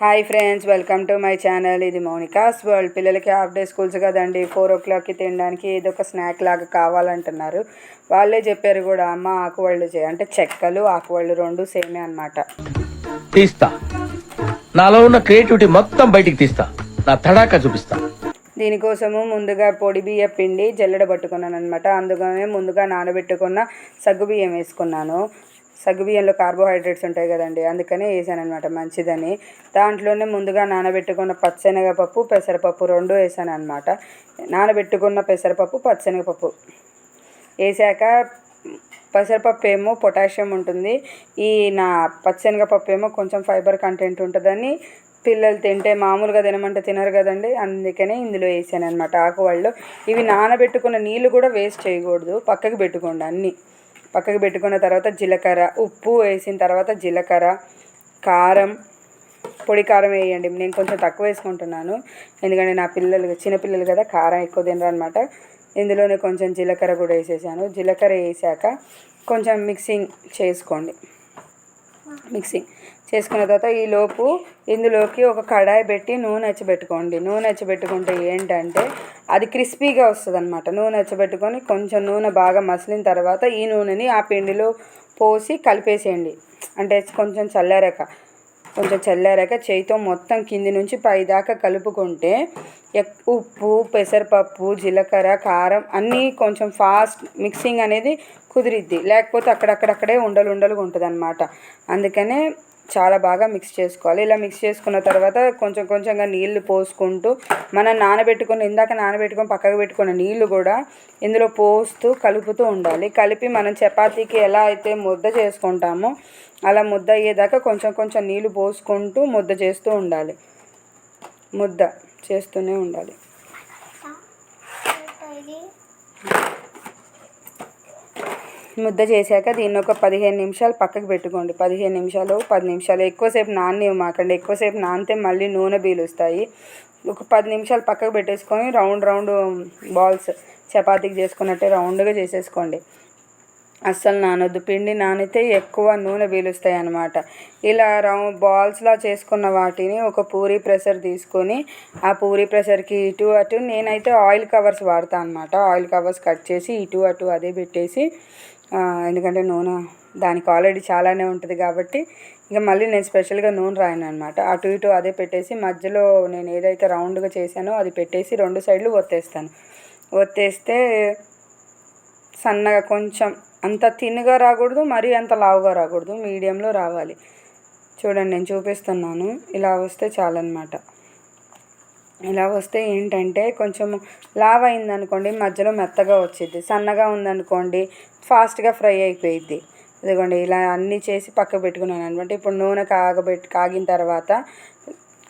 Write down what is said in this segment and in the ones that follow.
Hi friends, welcome to my channel. ఇది మౌనికాస్ world. పిల్లలకి half day schools కదండి, 4 o'clockకి తినడానికి ఏదో ఒక స్నాక్ లాగా కావాలంటున్నారు. వాళ్ళే చెప్పారు కూడా, అమ్మ ఆకువళ్ళు అంటే చెక్కలు ఆకువళ్ళు రెండు సేమే అనమాట. తీస్తా, నాలో ఉన్న క్రియేటివిటీ మొత్తం బయటికి తీస్తా, నా తడాకా చూపిస్తా. దీనికోసము ముందుగా పొడి బియ్య పిండి జల్లెడ పట్టుకున్నాను అనమాట. అందుకనే ముందుగా నానబెట్టుకున్న సగ్గుబియ్యం వేసుకున్నాను. సగ్గుబియ్యంలో కార్బోహైడ్రేట్స్ ఉంటాయి కదండి, అందుకనే వేసాను అనమాట, మంచిదని. దాంట్లోనే ముందుగా నానబెట్టుకున్న పచ్చెనగపప్పు పెసరపప్పు రెండు వేసాను అనమాట. నానబెట్టుకున్న పెసరపప్పు పచ్చెనగపప్పు వేసాక, పెసరపప్పు ఏమో పొటాషియం ఉంటుంది, ఈ నా పచ్చెనగపప్పు ఏమో కొంచెం ఫైబర్ కంటెంట్ ఉంటుందని పిల్లలు తింటే మామూలుగా తినమంటే తినరు కదండి, అందుకనే ఇందులో వేసాను అనమాట ఆకువళ్ళు. ఇవి నానబెట్టుకున్న నీళ్ళు కూడా వేస్ట్ చేయకూడదు, పక్కకి పెట్టుకోండి. అన్నీ పక్కకి పెట్టుకున్న తర్వాత జీలకర్ర, ఉప్పు వేసిన తర్వాత జీలకర్ర, కారం, పొడి కారం వేయండి. నేను కొంచెం తక్కువ వేసుకుంటున్నాను, ఎందుకంటే నా పిల్లలు చిన్నపిల్లలు కదా, కారం ఎక్కువ తినరు అనమాట. ఇందులోనే కొంచెం జీలకర్ర కూడా వేసేసాను. జీలకర్ర వేసాక కొంచెం మిక్సింగ్ చేసుకోండి. మిక్సింగ్ చేసుకున్న తర్వాత ఈలోపు ఇందులోకి ఒక కడాయి పెట్టి నూనె పెట్టుకోండి. నూనె పెట్టుకుంటే ఏంటంటే అది క్రిస్పీగా వస్తుంది అనమాట. నూనె పెట్టుకొని కొంచెం నూనె బాగా మసిలిన తర్వాత ఈ నూనెని ఆ పిండిలో పోసి కలిపేసేయండి. అంటే కొంచెం చల్లారాక చేయితో మొత్తం కింది నుంచి పై దాకా కలుపుకుంటే ఉప్పు, పెసరపప్పు, జీలకర్ర, కారం అన్నీ కొంచెం ఫాస్ట్ మిక్సింగ్ అనేది కుదిరిద్ది. లేకపోతే అక్కడక్కడక్కడే ఉండలుగా ఉంటుంది అనమాట. అందుకనే చాలా బాగా మిక్స్ చేసుకోవాలి. ఇలా మిక్స్ చేసుకున్న తర్వాత కొంచెం కొంచెంగా నీళ్లు పోసుకుంటూ మనం ఇందాక నానబెట్టుకొని పక్కకు పెట్టుకున్న నీళ్లు కూడా ఇందులో పోస్తూ కలుపుతూ ఉండాలి. కలిపి మనం చపాతీకి ఎలా అయితే ముద్ద చేసుకుంటామో అలా ముద్ద అయ్యేదాకా కొంచెం కొంచెం నీళ్లు పోసుకుంటూ ముద్ద చేస్తూ ఉండాలి. ముద్ద చేస్తూనే ఉండాలి. ముద్ద చేశాక దీన్ని ఒక 15 నిమిషాలు పక్కకు పెట్టుకోండి. 15 నిమిషాలు 10 నిమిషాలు ఎక్కువసేపు నాననివ్వమాకండి. ఎక్కువసేపు నానితే మళ్ళీ నూనె పీలుస్తాయి. ఒక 10 నిమిషాలు పక్కకు పెట్టేసుకొని రౌండ్ బాల్స్ చపాతీకి చేసుకున్నట్టే రౌండ్గా చేసేసుకోండి. అస్సలు నానొద్దు, పిండి నానితే ఎక్కువ నూనె పీలుస్తాయి అన్నమాట. ఇలా బాల్స్లా చేసుకున్న వాటిని ఒక పూరీ ప్రెషర్ తీసుకొని ఆ పూరీ ప్రెషర్కి ఇటు అటు నేనైతే ఆయిల్ కవర్స్ వాడతాను అనమాట. ఆయిల్ కవర్స్ కట్ చేసి ఇటు అటు అదే పెట్టేసి, ఎందుకంటే నూనె దానికి ఆల్రెడీ చాలానే ఉంటుంది కాబట్టి ఇక మళ్ళీ నేను స్పెషల్గా నూనె రాయను అనమాట. అటు ఇటు అదే పెట్టేసి మధ్యలో నేను ఏదైతే రౌండ్గా చేశానో అది పెట్టేసి 2 సైడ్లు ఒత్తేస్తాను. ఒత్తేస్తే సన్నగా కొంచెం అంత తిన్నగా రాకూడదు, మరీ అంత లావుగా రాకూడదు, మీడియంలో రావాలి. చూడండి, నేను చూపిస్తున్నాను. ఇలా వస్తే చాలన్నమాట. ఇలా వస్తే ఏంటంటే కొంచెం లావ్ అయిందనుకోండి మధ్యలో మెత్తగా వచ్చిద్ది, సన్నగా ఉందనుకోండి ఫాస్ట్గా ఫ్రై అయిపోయిద్ది. ఇదిగోండి, ఇలా అన్నీ చేసి పక్కకు పెట్టుకున్నాను అనమాట. ఇప్పుడు నూనె కాగిన తర్వాత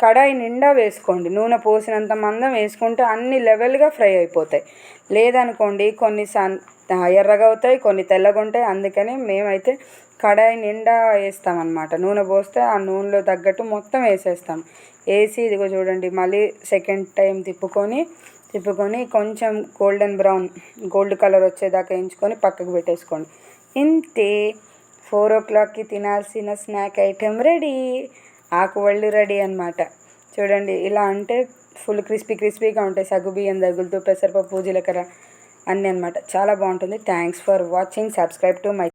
కడాయి నిండా వేసుకోండి. నూనె పోసినంత మందం వేసుకుంటే అన్ని లెవెల్గా ఫ్రై అయిపోతాయి. లేదనుకోండి కొన్ని ఎర్రగా అవుతాయి, కొన్ని తెల్లగా ఉంటాయి. అందుకని మేమైతే కడాయి నిండా వేస్తామన్నమాట. నూనె పోస్తే ఆ నూనెలో తగ్గట్టు మొత్తం వేసేస్తాం. వేసి ఇదిగో చూడండి, మళ్ళీ సెకండ్ టైం తిప్పుకొని కొంచెం గోల్డ్ కలర్ వచ్చేదాకా వేయించుకొని పక్కకు పెట్టేసుకోండి. ఇంతే, 4 o'clockకి తినాల్సిన స్నాక్ ఐటెం రెడీ. ఆకువళ్ళు రెడీ అన్నమాట. చూడండి, ఇలా అంటే ఫుల్ క్రిస్పీగా ఉంటాయి. సగ్గుబియ్యం తగులుతూ పెసరపప్పు, జీలకర్ర అన్నీ అన్నమాట. చాలా బాగుంటుంది. Thanks for watching. Subscribe to my